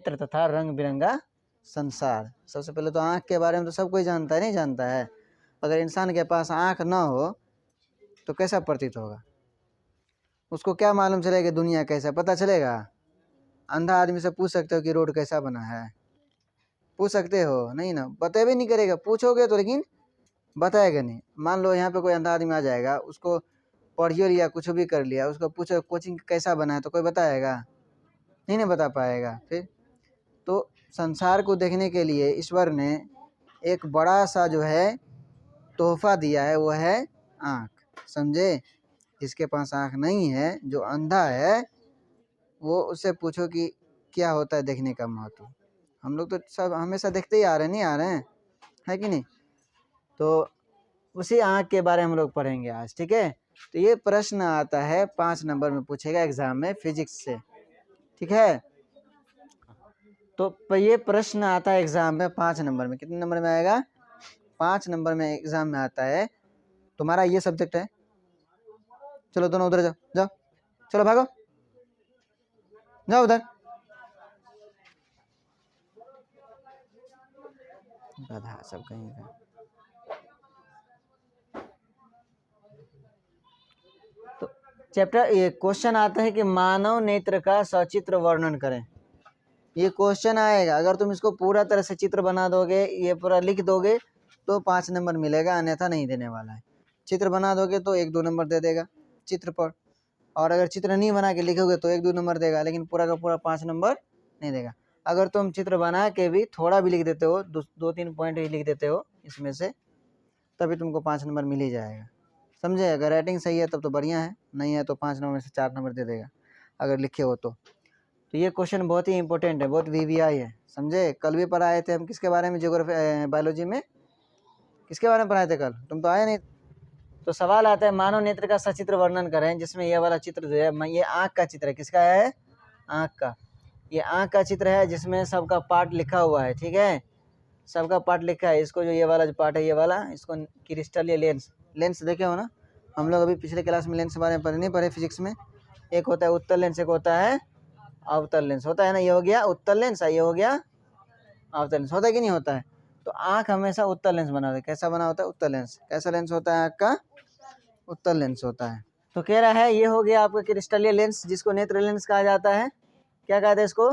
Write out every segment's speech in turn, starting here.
नेत्र तथा रंग बिरंगा संसार। सबसे पहले तो आँख के बारे में तो सब कोई जानता है, नहीं जानता है? अगर इंसान के पास आँख ना हो तो कैसा प्रतीत होगा? उसको क्या मालूम चलेगा दुनिया कैसा, पता चलेगा? अंधा आदमी से पूछ सकते हो कि रोड कैसा बना है? पूछ सकते हो? नहीं ना, बतेबे नहीं करेगा। पूछोगे तो लेकिन बताएगा नहीं। मान लो यहाँ पे कोई अंधा आदमी आ जाएगा, उसको पढ़ियो लिया, कुछ भी कर लिया, उसको पूछो कोचिंग कैसा बना है, तो कोई बताएगा? नहीं ना बता पाएगा। फिर तो संसार को देखने के लिए ईश्वर ने एक बड़ा सा जो है तोहफा दिया है, वो है आँख। समझे? जिसके पास आँख नहीं है, जो अंधा है, वो उससे पूछो कि क्या होता है देखने का महत्व। हम लोग तो सब हमेशा देखते ही आ रहे हैं, नहीं आ रहे हैं, है कि नहीं? तो उसी आँख के बारे में हम लोग पढ़ेंगे आज, ठीक है? तो ये प्रश्न आता है 5 नंबर में, पूछेगा एग्जाम में फिजिक्स से, ठीक है? तो ये प्रश्न आता है एग्जाम में 5 नंबर में। कितने नंबर में आएगा? 5 नंबर में एग्जाम में आता है। तुम्हारा ये सब्जेक्ट है। चलो दोनों उधर जाओ, जाओ, चलो भागो, जाओ उधर। गधा सब कहीं का। तो चैप्टर ये क्वेश्चन आता है कि मानव नेत्र का सचित्र वर्णन करें। ये क्वेश्चन आएगा, अगर तुम इसको पूरा तरह से चित्र बना दोगे, ये पूरा लिख दोगे तो 5 नंबर मिलेगा, अन्यथा नहीं देने वाला है। चित्र बना दोगे तो 1-2 नंबर दे देगा चित्र पर, और अगर चित्र नहीं बना के लिखोगे तो 1-2 नंबर देगा, लेकिन पूरा का पूरा 5 नंबर नहीं देगा। अगर तुम चित्र बना के भी थोड़ा भी लिख देते हो, 2-3 पॉइंट ही लिख देते हो इसमें से, तभी तुमको 5 नंबर मिल ही जाएगा। समझे? अगर राइटिंग सही है तब तो बढ़िया है, नहीं है तो 5 नंबर में से 4 नंबर दे देगा अगर लिखे हो तो। ये क्वेश्चन बहुत ही इंपॉर्टेंट है, बहुत वीवीआई है। समझे? कल भी पढ़ाए थे हम किसके बारे में, ज्योग्राफी बायोलॉजी में किसके बारे में पढ़ाए थे कल? तुम तो आए नहीं। तो सवाल आता है मानव नेत्र का सचित्र वर्णन करें, जिसमें ये वाला चित्र जो है, ये आँख का चित्र है। किसका है? आँख का। ये आँख का चित्र है जिसमें सबका पार्ट लिखा हुआ है, ठीक है? सबका पार्ट लिखा है। इसको जो ये वाला जो पार्ट है, ये वाला, इसको क्रिस्टलीय लेंस, लेंस देखे हो ना? हम लोग अभी पिछले क्लास में लेंस के बारे में पढ़े नहीं, पढ़े फिजिक्स में। एक होता है उत्तल लेंस, एक होता है अवतल लेंस, होता है ना? ये हो गया उत्तल लेंस, ये हो गया अवतल लेंस। होता है कि नहीं होता है? तो आँख हमेशा उत्तल लेंस बना होता है। कैसा बना होता है? उत्तल लेंस। कैसा लेंस होता है आँख का? उत्तल लेंस होता है। तो कह रहा है ये हो गया आपका क्रिस्टलीय लेंस, जिसको नेत्र लेंस कहा जाता है। क्या कहते हैं इसको?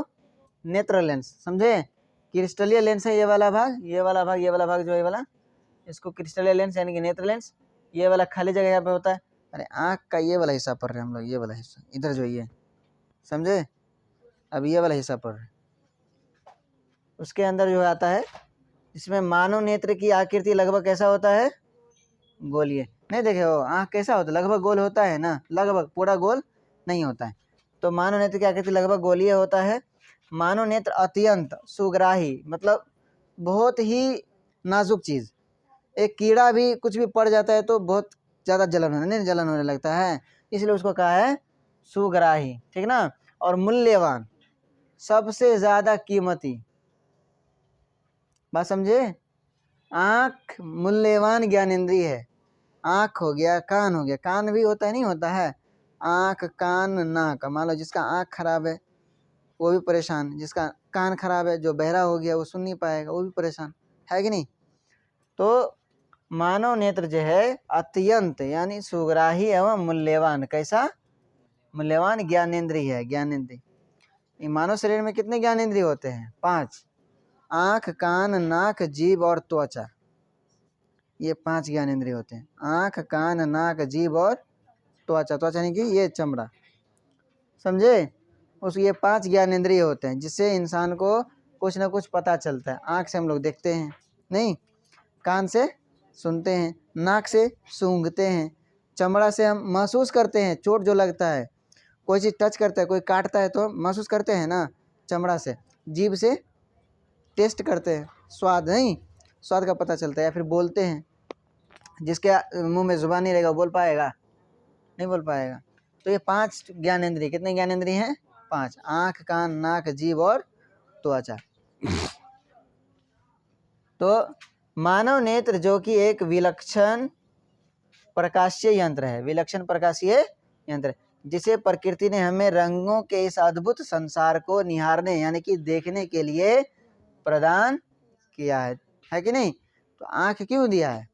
नेत्र लेंस। समझे? क्रिस्टलीय लेंस है ये वाला भाग, ये वाला भाग, ये वाला भाग जो है वाला, इसको क्रिस्टलीय लेंस यानी कि नेत्र लेंस। ये वाला खाली जगह यहाँ पे होता है। अरे आँख का ये वाला हिस्सा पढ़ रहे हैं हम लोग, ये वाला हिस्सा इधर जो ये, समझे? अब ये वाला हिस्सा पढ़ रहे हैं। उसके अंदर जो आता है, इसमें मानव नेत्र की आकृति लगभग कैसा होता है? गोलीय। नहीं देखे हो आँख कैसा होता है? लगभग गोल होता है ना, लगभग, पूरा गोल नहीं होता है। तो मानव नेत्र की आकृति लगभग गोलीय होता है। मानव नेत्र अत्यंत सुग्राही, मतलब बहुत ही नाजुक चीज़। एक कीड़ा भी कुछ भी पड़ जाता है तो बहुत ज़्यादा जलन होने लगता है, इसलिए उसको कहा है सुग्राही, ठीक ना? और मूल्यवान, सबसे ज़्यादा कीमती। बात समझे? आँख मूल्यवान ज्ञानेंद्रिय है। आँख हो गया, कान हो गया, कान भी होता है, नहीं होता है? आँख, कान, नाक। मान लो जिसका आँख खराब है वो भी परेशान, जिसका कान खराब है, जो बहरा हो गया, वो सुन नहीं पाएगा, वो भी परेशान, है कि नहीं? तो मानव नेत्र जो है अत्यंत यानी सुग्राही एवं मूल्यवान। कैसा? मूल्यवान ज्ञानेंद्रिय है, ज्ञानेंद्रिय। मानव शरीर में कितने ज्ञानेंद्रिय होते हैं? 5। आँख, कान, नाक, जीभ और त्वचा, ये 5 ज्ञानेंद्रिय होते हैं। आँख, कान, नाक, जीभ और त्वचा। त्वचा यानी कि ये चमड़ा, समझे? उस ये 5 ज्ञानेंद्रिय होते हैं, जिससे इंसान को कुछ ना कुछ पता चलता है। आँख से हम लोग देखते हैं, नहीं? कान से सुनते हैं, नाक से सूंघते हैं, चमड़ा से हम महसूस करते हैं, चोट जो लगता है, कोई चीज़ टच करता है, कोई काटता है तो महसूस करते हैं ना चमड़ा से। जीभ से टेस्ट करते हैं, स्वाद, नहीं? स्वाद का पता चलता है। या फिर बोलते हैं, जिसके मुंह में जुबान नहीं रहेगा बोल पाएगा? नहीं बोल पाएगा। तो ये 5 ज्ञानेंद्रिय, कितने ज्ञानेंद्रिय हैं? 5। आँख, कान, नाक, जीभ और त्वचा। तो मानव नेत्र जो कि एक विलक्षण प्रकाशीय यंत्र है, विलक्षण प्रकाशीय यंत्र है। जिसे प्रकृति ने हमें रंगों के इस अद्भुत संसार को निहारने यानी कि देखने के लिए प्रदान किया है कि नहीं। तो आँख क्यों दिया है?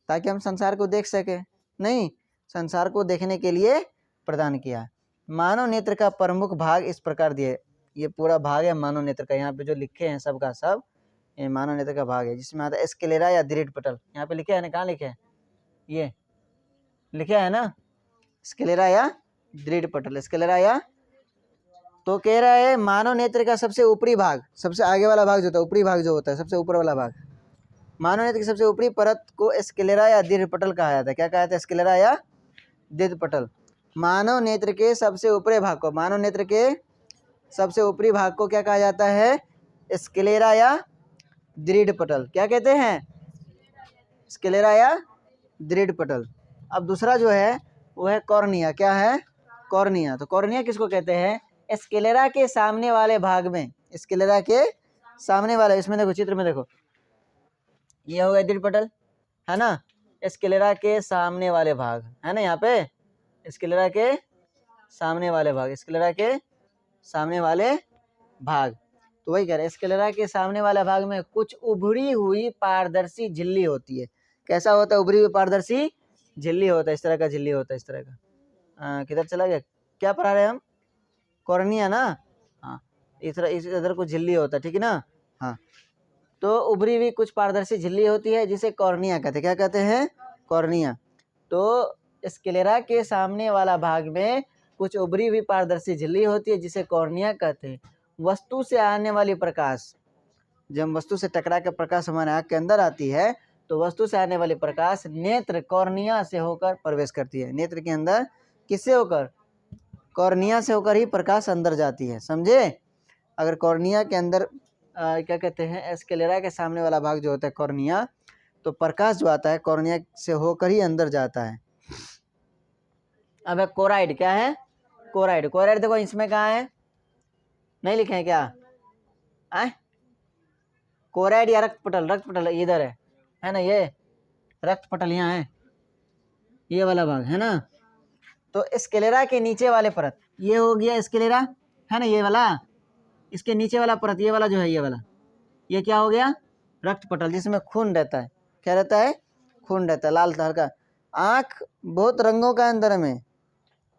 ताकि हम संसार को देख सके? नहीं, संसार को देखने के लिए प्रदान किया है। मानव नेत्र का प्रमुख भाग इस प्रकार दिए, ये पूरा भाग है मानव नेत्र का, यहाँ पे जो लिखे हैं सब का सब ये मानव नेत्र का भाग है, जिसमें आता है स्क्लेरा या दृढ़ पटल। यहाँ पे लिखे है ना, कहाँ लिखे है? ये लिखा है ना, स्क्लेरा या दृढ़ पटल, स्क्लेरा या। तो कह रहा है मानव नेत्र का सबसे ऊपरी भाग, सबसे आगे वाला भाग जो होता है, ऊपरी भाग जो होता है, सबसे ऊपर वाला भाग, मानव नेत्र की सबसे ऊपरी परत को स्क्लेरा या दृढ़ पटल कहा जाता है। क्या कहा जाता है? स्क्लेरा या दृढ़ पटल। मानव नेत्र के सबसे ऊपरी भाग को, मानव नेत्र के सबसे ऊपरी भाग को क्या कहा जाता है? स्क्लेरा या दृढ़ पटल। क्या कहते हैं? स्क्लेरा या दृढ़ पटल। अब दूसरा जो है वो है कॉर्निया। क्या है? कॉर्निया। तो कॉर्निया किसको कहते हैं? स्क्लेरा के सामने वाले भाग में, स्क्लेरा के सामने वाले, इसमें देखो चित्र में देखो, ये हो गया दृढ़ पटल है ना, स्क्लेरा के सामने वाले भाग है ना, यहाँ पे स्क्लेरा के सामने वाले भाग, स्क्लेरा के सामने वाले भाग। तो वही कह रहे हैं, स्क्लेरा के सामने वाले भाग में कुछ उभरी हुई पारदर्शी झिल्ली होती है। कैसा होता है? उभरी हुई पारदर्शी झिल्ली होता है, इस तरह का झिल्ली होता है, इस तरह का। किधर चला गया? क्या पढ़ा रहे हम? कॉर्निया ना। हाँ, इधर कुछ झिल्ली होता है, ठीक है ना। हाँ, तो उभरी हुई कुछ पारदर्शी झिल्ली होती है जिसे कॉर्निया कहते हैं। क्या कहते हैं? कॉर्निया। तो स्क्लेरा के सामने वाला भाग में कुछ उभरी हुई पारदर्शी झिल्ली होती है जिसे कॉर्निया कहते हैं। वस्तु से आने वाली प्रकाश, जब वस्तु से टकरा के प्रकाश हमारे आँख के अंदर आती है तो वस्तु से आने वाली प्रकाश नेत्र कॉर्निया से होकर प्रवेश करती है। नेत्र के अंदर किससे होकर? कॉर्निया से होकर ही प्रकाश अंदर जाती है, समझे। अगर कॉर्निया के अंदर क्या कहते हैं, स्क्लेरा के सामने वाला भाग जो होता है कॉर्निया, तो प्रकाश जो आता है कॉर्निया से होकर ही अंदर जाता है। अब है कोराइड। क्या है? कोराइड। कोराइड देखो इसमें कहाँ है? नहीं लिखे हैं क्या? कोराइड या रक्त पटल, रक्त पटल इधर है ना, ये रक्त पटल यहाँ है, ये वाला भाग है ना। तो स्क्लेरा के नीचे वाले परत, ये हो गया स्क्लेरा है ना, ये वाला, इसके नीचे वाला परत, ये वाला जो है, ये वाला, ये क्या हो गया? रक्त पटल, जिसमें खून रहता है। क्या रहता है? खून रहता है, लाल हल्का। आँख बहुत रंगों का अंदर में,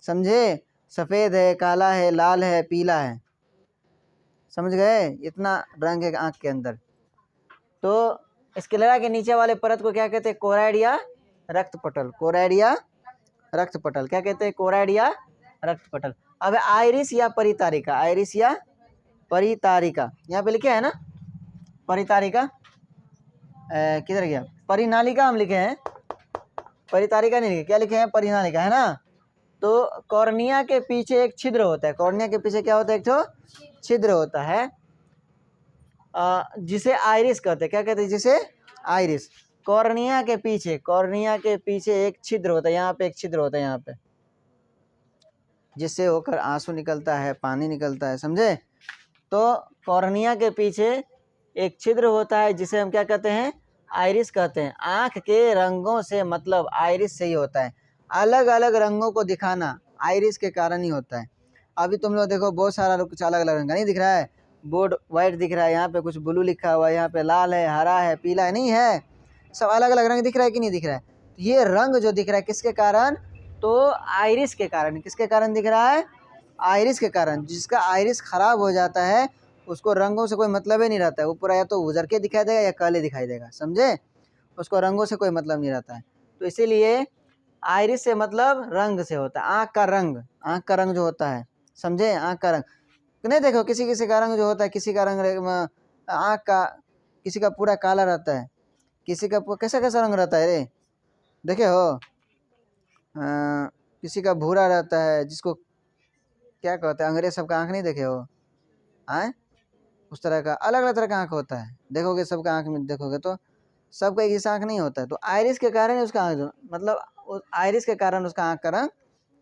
समझे, सफ़ेद है, काला है, लाल है, पीला है, समझ गए, इतना रंग है आँख के अंदर। तो स्क्लेरा के नीचे वाले परत को क्या कहते हैं? कोराइड या रक्त पटल। कोराइड या रक्त पटल। क्या कहते हैं? कोराइड या रक्त पटल। अब आइरिस या परितारिका। आइरिस या परितारिका, यहाँ पे लिखे है ना, परितारिका किधर गया? परिनालिका हम लिखे हैं, परितारिका नहीं लिखे। क्या लिखे हैं? परिनालिका है ना। तो कॉर्निया के पीछे एक छिद्र होता है। कॉर्निया के पीछे क्या होता है? एक तो छिद्र होता है, जिसे आइरिस कहते हैं। क्या कहते हैं? जिसे आइरिस। कॉर्निया के पीछे, कॉर्निया के पीछे एक छिद्र होता है, यहाँ पे एक छिद्र होता है, यहाँ पे, जिससे होकर आंसू निकलता है, पानी निकलता है, समझे। तो कॉर्निया के पीछे एक छिद्र होता है जिसे हम क्या कहते हैं? आइरिस कहते हैं। आँख के रंगों से मतलब आइरिस से ही होता है। अलग अलग रंगों को दिखाना आइरिस के कारण ही होता है। अभी तुम लोग देखो बहुत सारा कुछ अलग अलग रंग का नहीं दिख रहा है, बोर्ड वाइट दिख रहा है, यहाँ पे कुछ ब्लू लिखा हुआ है, यहाँ पे लाल है, हरा है, पीला है, नहीं है, सब अलग अलग रंग दिख रहा है कि नहीं दिख रहा है। ये रंग जो दिख रहा है किसके कारण? तो आइरिस के कारण। किसके कारण दिख रहा है? आइरिस के कारण। जिसका आइरिस खराब हो जाता है उसको रंगों से कोई मतलब ही नहीं रहता है, ऊपर या तो उजर के दिखाई देगा या काले दिखाई देगा, समझे, उसको रंगों से कोई मतलब नहीं रहता है। तो इसीलिए आइरिस से मतलब रंग से होता है, आँख का रंग, आँख का रंग जो होता है, समझे, आँख का रंग। नहीं देखो किसी किसी का रंग जो होता है, किसी का रंग आँख का, किसी का पूरा काला रहता है, किसी का कैसा कैसा रंग रहता है रे, देखे हो, किसी का भूरा रहता है, जिसको क्या कहते हैं, अंग्रेज सबका आँख नहीं देखे हो, आए, उस तरह का अलग अलग तरह का आँख होता है। देखोगे सबका आँख में देखोगे तो सबका एक जैसा आँख नहीं होता है। तो आइरिस के कारण उसका आँख, मतलब आइरिस के कारण उसका आँख का रंग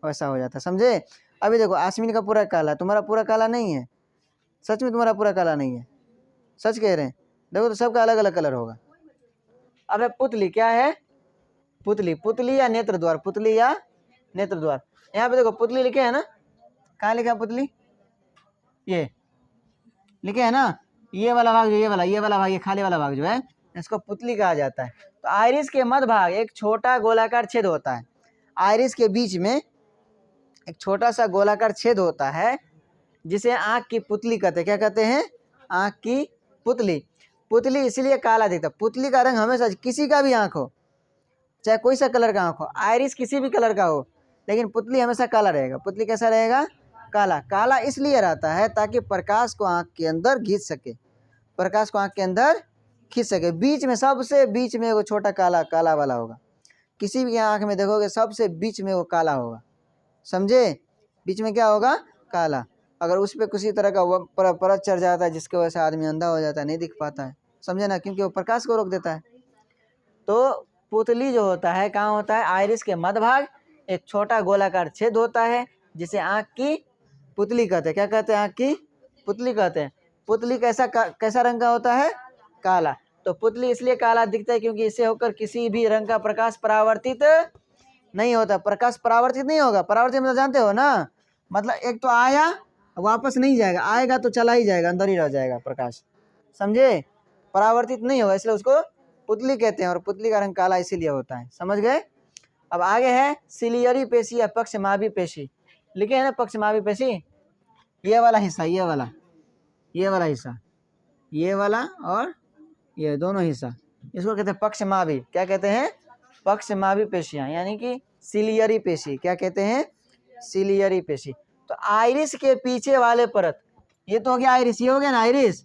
वैसा हो जाता है, समझे। अभी देखो आसमीन का पूरा काला, तुम्हारा पूरा काला नहीं है, सच में तुम्हारा पूरा काला नहीं है, सच कह रहे हैं, देखो तो सबका अलग अलग कलर होगा। अब पुतली। क्या है? पुतली। पुतली या नेत्र द्वार, पुतली या नेत्र द्वार। यहाँ पे देखो पुतली लिखे है ना, कहाँ लिखा है पुतली, ये लिखे है ना, ये वाला भाग जो ये वाला भाग, ये खाली वाला भाग जो है इसको पुतली कहा जाता है। तो आइरिस के मध्य भाग एक छोटा गोलाकार छेद होता है, आइरिस के बीच में एक छोटा सा गोलाकार छेद होता है जिसे आँख की पुतली कहते हैं। क्या कहते हैं? आँख की पुतली। पुतली इसलिए काला दिखता है, पुतली का रंग हमेशा, किसी का भी आँख हो, चाहे कोई सा कलर का आँख हो, आइरिस किसी भी कलर का हो, लेकिन पुतली हमेशा काला रहेगा। पुतली कैसा रहेगा? काला। काला इसलिए रहता है ताकि प्रकाश को आँख के अंदर खींच सके, प्रकाश को आँख के अंदर खींच सके। बीच में, सबसे बीच में वो छोटा काला काला वाला होगा, किसी भी आँख में देखोगे सबसे बीच में वो काला होगा, समझे? बीच में क्या होगा? काला। अगर उस पर किसी तरह का परत चढ़ जाता है जिसकी वजह से आदमी अंधा हो जाता है, नहीं दिख पाता है, समझे ना, क्योंकि वो प्रकाश को रोक देता है। तो पुतली जो होता है कहाँ होता है? आइरिस के मध्य भाग एक छोटा गोलाकार छेद होता है जिसे आँख की पुतली कहते हैं। क्या कहते हैं? आँख की पुतली कहते हैं। पुतली कैसा रंग का होता है? काला। तो पुतली इसलिए काला दिखता है क्योंकि इससे होकर किसी भी रंग का प्रकाश परावर्तित नहीं होता। प्रकाश परावर्तित नहीं होगा। परावर्तित मतलब जानते हो ना, मतलब एक तो आया वापस नहीं जाएगा, आएगा तो चला ही जाएगा, अंदर ही रह जाएगा प्रकाश, समझे? परावर्तित नहीं होगा, इसलिए उसको पुतली कहते हैं। और पुतली का रंग काला इसीलिए होता है, समझ गए? अब आगे है सिलियरी पेशी या पक्षमाभी पेशी। लिखे है ना पक्षमाभी पेशी, ये वाला हिस्सा, ये वाला हिस्सा, ये वाला और ये दोनों हिस्सा, इसको कहते हैं पक्षमाभी। क्या कहते हैं? पक्षमाभी पेशियां, यानी कि सिलियरी पेशी। क्या कहते हैं? सिलियरी पेशी। तो आइरिस के पीछे वाले परत, ये तो हो गया आइरिस, ये हो गया ना आइरिस,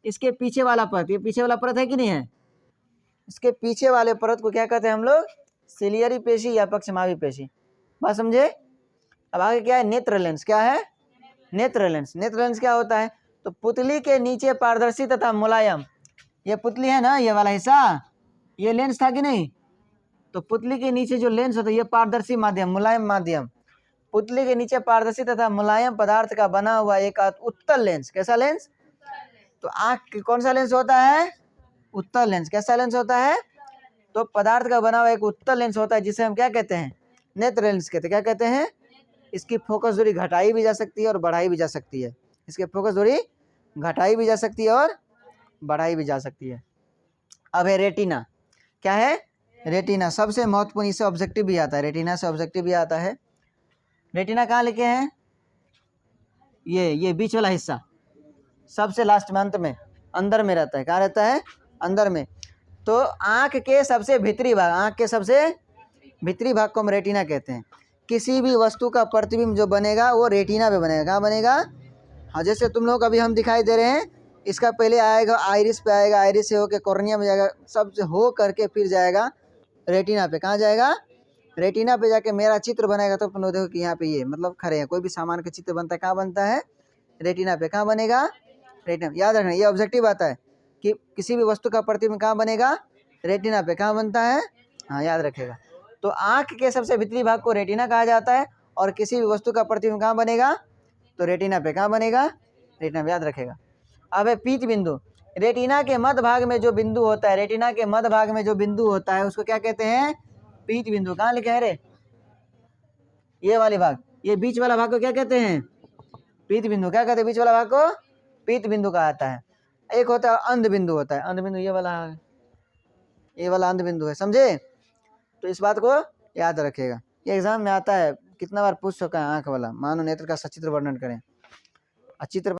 इसके पीछे वाला परत, ये पीछे वाला परत है कि नहीं है? इसके पीछे वाले परत को क्या कहते हैं हम लोग? सिलियरी पेशी या पक्षमाभी पेशी। बात समझे? अब आगे क्या है? नेत्र लेंस। क्या है? नेत्र लेंस। नेत्र लेंस क्या होता है? तो पुतली के नीचे पारदर्शी तथा मुलायम, ये पुतली है ना, ये वाला हिस्सा, ये लेंस था कि नहीं? तो पुतली के नीचे जो लेंस होता है ये पारदर्शी माध्यम, मुलायम माध्यम, पुतली के नीचे पारदर्शी तथा मुलायम पदार्थ का बना हुआ एक उत्तल लेंस। कैसा लेंस? तो आँख कौन सा लेंस होता है? उत्तल लेंस। कैसा लेंस होता है? तो पदार्थ का बना हुआ एक उत्तल लेंस होता है जिसे हम क्या कहते हैं? नेत्र लेंस कहते हैं। क्या कहते हैं? इसकी फोकस दूरी घटाई भी जा सकती है और बढ़ाई भी जा सकती है। इसकी फोकस दूरी घटाई भी जा सकती है और बढ़ाई भी जा सकती है। अब है रेटिना। क्या है? रेटिना सबसे महत्वपूर्ण, इससे ऑब्जेक्टिव भी आता है, रेटिना से ऑब्जेक्टिव भी आता है। रेटिना कहाँ लिखे हैं? ये बीच वाला हिस्सा, सबसे लास्ट में, अंत में, अंदर में रहता है। कहाँ रहता है? अंदर में। तो आँख के सबसे भीतरी भाग, आँख के सबसे भीतरी भाग को हम रेटिना कहते हैं। किसी भी वस्तु का प्रतिबिंब जो बनेगा वो रेटिना पे बनेगा। कहाँ बनेगा? हाँ, जैसे तुम लोग अभी हम दिखाई दे रहे हैं, इसका पहले आएगा आइरिस पे, आएगा आइरिस से होकर कॉर्निया में जाएगा, सबसे हो करके फिर जाएगा रेटिना पे। कहाँ जाएगा? रेटिना पे जाके मेरा चित्र बनेगा। तो तुम लोग देखो कि यहाँ पे ये मतलब खड़े हैं, कोई भी सामान का चित्र बनता है कहाँ बनता है? रेटिना पे। कहाँ बनेगा? रेटिना। याद रखना, ये ऑब्जेक्टिव आता है कि किसी भी वस्तु का प्रतिबिंब कहाँ बनेगा? रेटिना पे। कहाँ बनता है? हाँ, याद रखेगा। तो आँख के सबसे भीतरी भाग को रेटिना कहा जाता है और किसी भी वस्तु का प्रतिबिंब कहाँ बनेगा? तो रेटिना पे। कहाँ बनेगा? रेटिना पे, याद रखेगा। अब है पीत बिंदु। रेटिना के मध्य भाग में जो बिंदु होता है, रेटिना के मध्य भाग में जो बिंदु होता है उसको क्या कहते हैं? पीत बिंदु। कहाँ लिखे हैं रे? ये वाले भाग, ये बीच वाला भाग को क्या कहते हैं? पीत बिंदु। क्या कहते हैं? बीच वाला भाग को पीत बिंदु कहा जाता है। एक होता है अंध बिंदु, होता है अंध बिंदु, ये वाला अंध बिंदु है, समझे? तो इस बात को याद रखेगा, ये एग्जाम में आता है, कितना बार पूछ चुका है आँख वाला। मानव नेत्र का सचित्र वर्णन करें। चित्र